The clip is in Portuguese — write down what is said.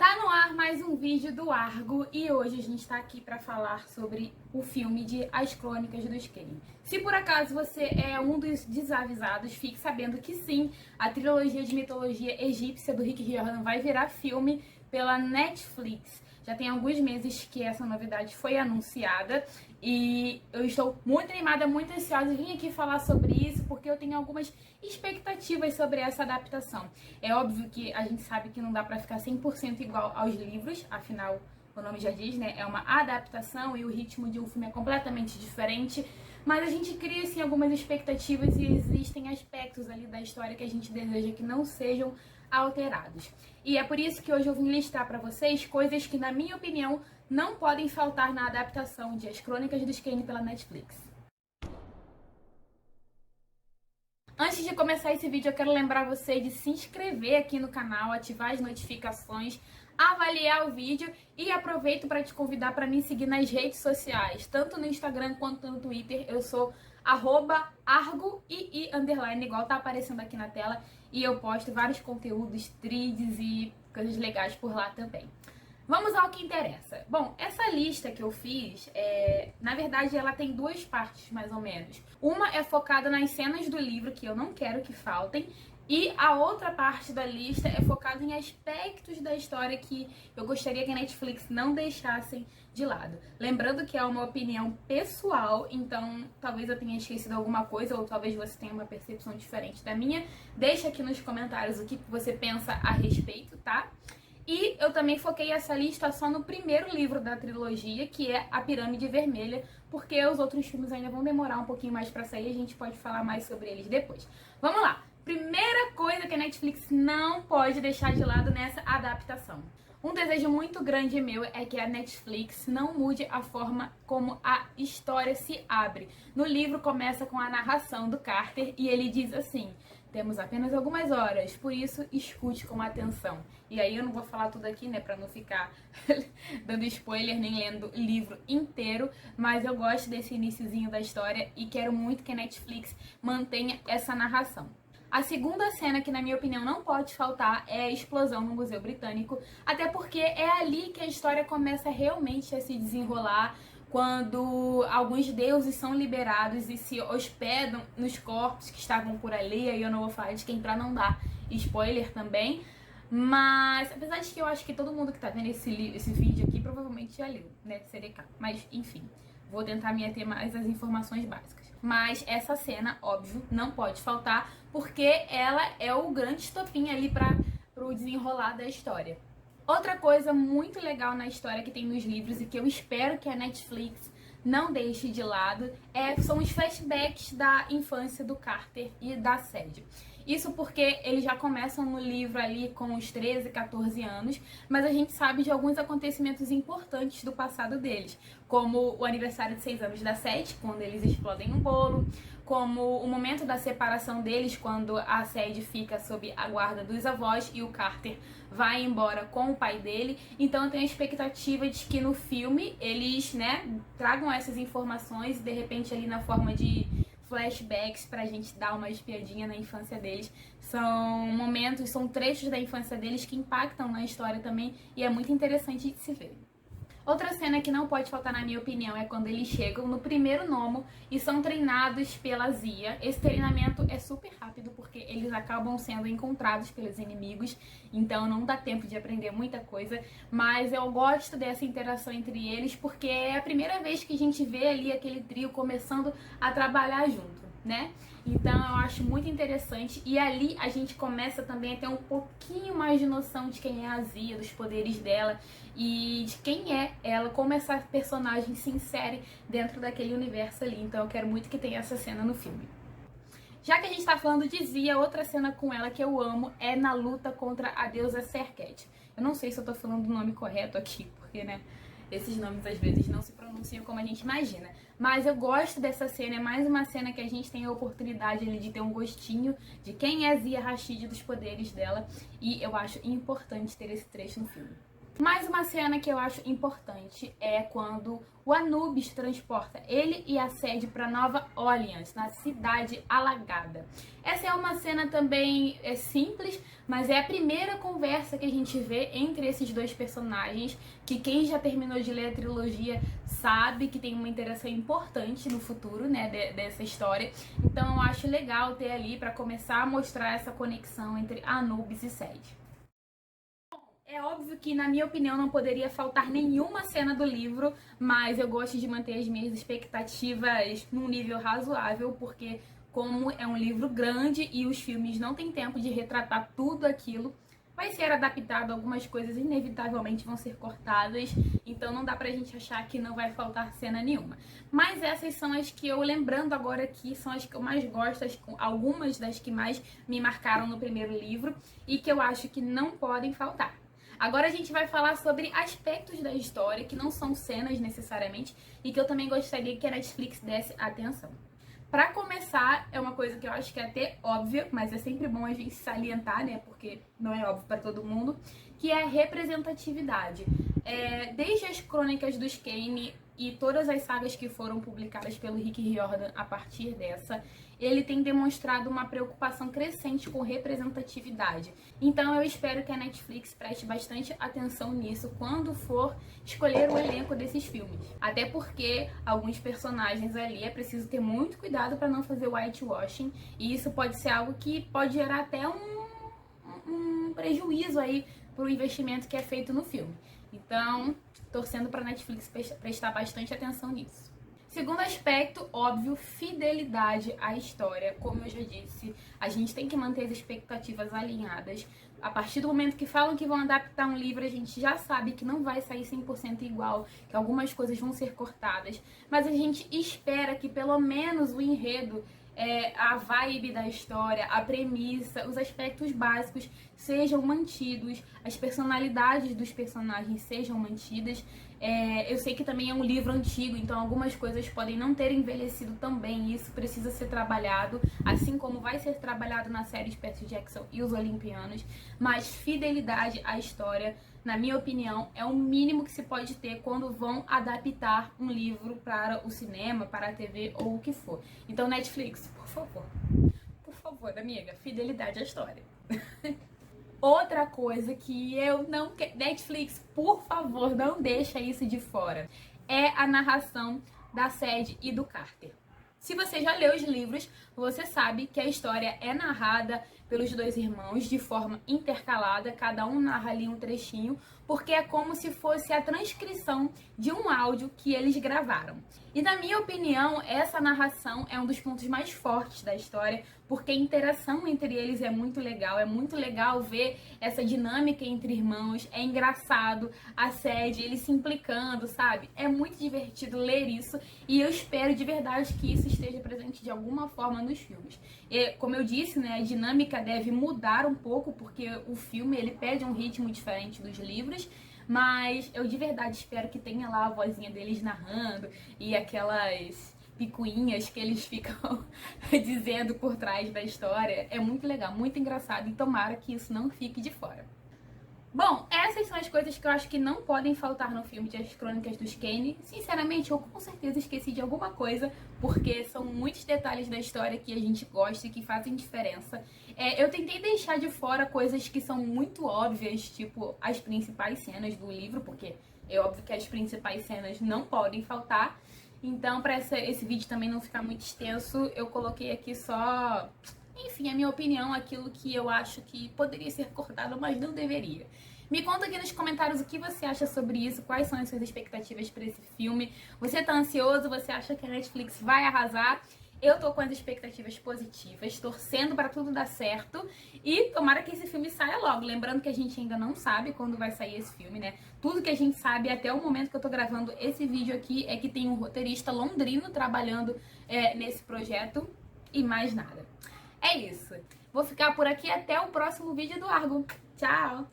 Tá no ar mais um vídeo do Argo e hoje a gente tá aqui pra falar sobre o filme de As Crônicas do Skane. Se por acaso você é um dos desavisados, fique sabendo que sim, a trilogia de mitologia egípcia do Rick Riordan vai virar filme pela Netflix. Já tem alguns meses que essa novidade foi anunciada e eu estou muito animada, muito ansiosa e vim aqui falar sobre isso porque eu tenho algumas expectativas sobre essa adaptação. É óbvio que a gente sabe que não dá pra ficar 100% igual aos livros, afinal o nome já diz, né? É uma adaptação e o ritmo de um filme é completamente diferente, mas a gente cria assim algumas expectativas e existem aspectos ali da história que a gente deseja que não sejam alterados. E é por isso que hoje eu vim listar para vocês coisas que, na minha opinião, não podem faltar na adaptação de As Crônicas do Skane pela Netflix. Antes de começar esse vídeo, eu quero lembrar você de se inscrever aqui no canal, ativar as notificações, avaliar o vídeo e aproveito para te convidar para me seguir nas redes sociais, tanto no Instagram quanto no Twitter. Eu sou @argoii_, igual tá aparecendo aqui na tela, e eu posto vários conteúdos, threads e coisas legais por lá também. Vamos ao que interessa. Bom, essa lista que eu fiz, na verdade, ela tem duas partes, mais ou menos. Uma é focada nas cenas do livro, que eu não quero que faltem, e a outra parte da lista é focada em aspectos da história que eu gostaria que a Netflix não deixassem de lado. Lembrando que é uma opinião pessoal, então talvez eu tenha esquecido alguma coisa, ou talvez você tenha uma percepção diferente da minha. Deixa aqui nos comentários o que você pensa a respeito, tá? E eu também foquei essa lista só no primeiro livro da trilogia, que é A Pirâmide Vermelha, porque os outros filmes ainda vão demorar um pouquinho mais pra sair, a gente pode falar mais sobre eles depois. Vamos lá! Primeira coisa que a Netflix não pode deixar de lado nessa adaptação. Um desejo muito grande meu é que a Netflix não mude a forma como a história se abre. No livro começa com a narração do Carter e ele diz assim: temos apenas algumas horas, por isso escute com atenção. E aí eu não vou falar tudo aqui, né, pra não ficar dando spoiler nem lendo o livro inteiro, mas eu gosto desse iniciozinho da história e quero muito que a Netflix mantenha essa narração. A segunda cena que, na minha opinião, não pode faltar é a explosão no Museu Britânico, até porque é ali que a história começa realmente a se desenrolar, quando alguns deuses são liberados e se hospedam nos corpos que estavam por ali. Aí eu não vou falar de quem pra não dar spoiler também, mas apesar de que eu acho que todo mundo que tá vendo esse vídeo aqui provavelmente já leu, né, CDK, mas enfim, vou tentar me ater mais às informações básicas. Mas essa cena, óbvio, não pode faltar, porque ela é o grande estopim ali pro desenrolar da história. Outra coisa muito legal na história que tem nos livros e que eu espero que a Netflix não deixe de lado são os flashbacks da infância do Carter e da Sadie. Isso porque eles já começam no livro ali com os 13, 14 anos, mas a gente sabe de alguns acontecimentos importantes do passado deles, como o aniversário de 6 anos da Sadie, quando eles explodem um bolo, como o momento da separação deles, quando a Sadie fica sob a guarda dos avós e o Carter vai embora com o pai dele. Então eu tenho a expectativa de que no filme eles, né, tragam essas informações e de repente ali na forma de flashbacks pra gente dar uma espiadinha na infância deles. São momentos, são trechos da infância deles que impactam na história também e é muito interessante de se ver. Outra cena que não pode faltar, na minha opinião, é quando eles chegam no primeiro Nomo e são treinados pela Zia. Esse treinamento é super rápido porque eles acabam sendo encontrados pelos inimigos, então não dá tempo de aprender muita coisa, mas eu gosto dessa interação entre eles porque é a primeira vez que a gente vê ali aquele trio começando a trabalhar junto, né? Então eu acho muito interessante e ali a gente começa também a ter um pouquinho mais de noção de quem é a Zia, dos poderes dela e de quem é ela, como essa personagem se insere dentro daquele universo ali. Então eu quero muito que tenha essa cena no filme. Já que a gente tá falando de Zia, outra cena com ela que eu amo é na luta contra a deusa Serket. Eu não sei se eu tô falando o nome correto aqui, porque, né, esses nomes às vezes não se pronunciam como a gente imagina. Mas eu gosto dessa cena, é mais uma cena que a gente tem a oportunidade ali de ter um gostinho de quem é Zia Rashid, dos poderes dela. E eu acho importante ter esse trecho no filme. Mais uma cena que eu acho importante é quando o Anubis transporta ele e a Sadie para Nova Orleans, na cidade alagada. Essa é uma cena também simples, mas é a primeira conversa que a gente vê entre esses dois personagens, que quem já terminou de ler a trilogia sabe que tem uma interação importante no futuro, né, dessa história. Então eu acho legal ter ali para começar a mostrar essa conexão entre Anubis e Sadie. É óbvio que, na minha opinião, não poderia faltar nenhuma cena do livro, mas eu gosto de manter as minhas expectativas num nível razoável, porque como é um livro grande e os filmes não têm tempo de retratar tudo aquilo, vai ser adaptado, algumas coisas inevitavelmente vão ser cortadas, então não dá pra gente achar que não vai faltar cena nenhuma. Mas essas são as que eu, lembrando agora aqui, são as que eu mais gosto, algumas das que mais me marcaram no primeiro livro e que eu acho que não podem faltar. Agora a gente vai falar sobre aspectos da história que não são cenas necessariamente e que eu também gostaria que a Netflix desse atenção. Pra começar, é uma coisa que eu acho que é até óbvia, mas é sempre bom a gente salientar, né? Porque não é óbvio pra todo mundo, que é a representatividade. Desde as Crônicas dos Kane e todas as sagas que foram publicadas pelo Rick Riordan a partir dessa, ele tem demonstrado uma preocupação crescente com representatividade. Então eu espero que a Netflix preste bastante atenção nisso quando for escolher o elenco desses filmes. Até porque alguns personagens ali é preciso ter muito cuidado para não fazer whitewashing, e isso pode ser algo que pode gerar até um prejuízo aí pro investimento que é feito no filme. Então, torcendo para a Netflix prestar bastante atenção nisso. Segundo aspecto, óbvio, fidelidade à história. Como eu já disse, a gente tem que manter as expectativas alinhadas. A partir do momento que falam que vão adaptar um livro, a gente já sabe que não vai sair 100% igual, que algumas coisas vão ser cortadas. Mas a gente espera que pelo menos o enredo, a vibe da história, a premissa, os aspectos básicos sejam mantidos, as personalidades dos personagens sejam mantidas. Eu sei que também é um livro antigo, então algumas coisas podem não ter envelhecido tão bem, e isso precisa ser trabalhado, assim como vai ser trabalhado na série de Percy Jackson e os Olimpianos. Mas fidelidade à história, na minha opinião, é o mínimo que se pode ter quando vão adaptar um livro para o cinema, para a TV ou o que for. Então, Netflix, por favor, amiga, fidelidade à história. Outra coisa que eu não quero... Netflix, por favor, não deixa isso de fora. É a narração da Sadie e do Carter. Se você já leu os livros, você sabe que a história é narrada pelos dois irmãos de forma intercalada, cada um narra ali um trechinho, porque é como se fosse a transcrição de um áudio que eles gravaram. E na minha opinião, essa narração é um dos pontos mais fortes da história, porque a interação entre eles é muito legal ver essa dinâmica entre irmãos, é engraçado, a Sadie, eles se implicando, sabe? É muito divertido ler isso e eu espero de verdade que isso esteja presente de alguma forma nos filmes. E, como eu disse, né, a dinâmica deve mudar um pouco, porque o filme ele pede um ritmo diferente dos livros, mas eu de verdade espero que tenha lá a vozinha deles narrando e aquelas picuinhas que eles ficam dizendo por trás da história. É muito legal, muito engraçado, e tomara que isso não fique de fora. Bom, essas são as coisas que eu acho que não podem faltar no filme de As Crônicas dos Kane. Sinceramente, eu com certeza esqueci de alguma coisa, porque são muitos detalhes da história que a gente gosta e que fazem diferença. Eu tentei deixar de fora coisas que são muito óbvias, tipo as principais cenas do livro, porque é óbvio que as principais cenas não podem faltar. Então, para esse vídeo também não ficar muito extenso, eu coloquei aqui só... Enfim, a minha opinião, aquilo que eu acho que poderia ser cortado, mas não deveria. Me conta aqui nos comentários o que você acha sobre isso, quais são as suas expectativas para esse filme. Você tá ansioso? Você acha que a Netflix vai arrasar? Eu tô com as expectativas positivas, torcendo para tudo dar certo e tomara que esse filme saia logo. Lembrando que a gente ainda não sabe quando vai sair esse filme, né? Tudo que a gente sabe até o momento que eu tô gravando esse vídeo aqui é que tem um roteirista londrino trabalhando nesse projeto e mais nada. É isso. Vou ficar por aqui até o próximo vídeo do Argo. Tchau!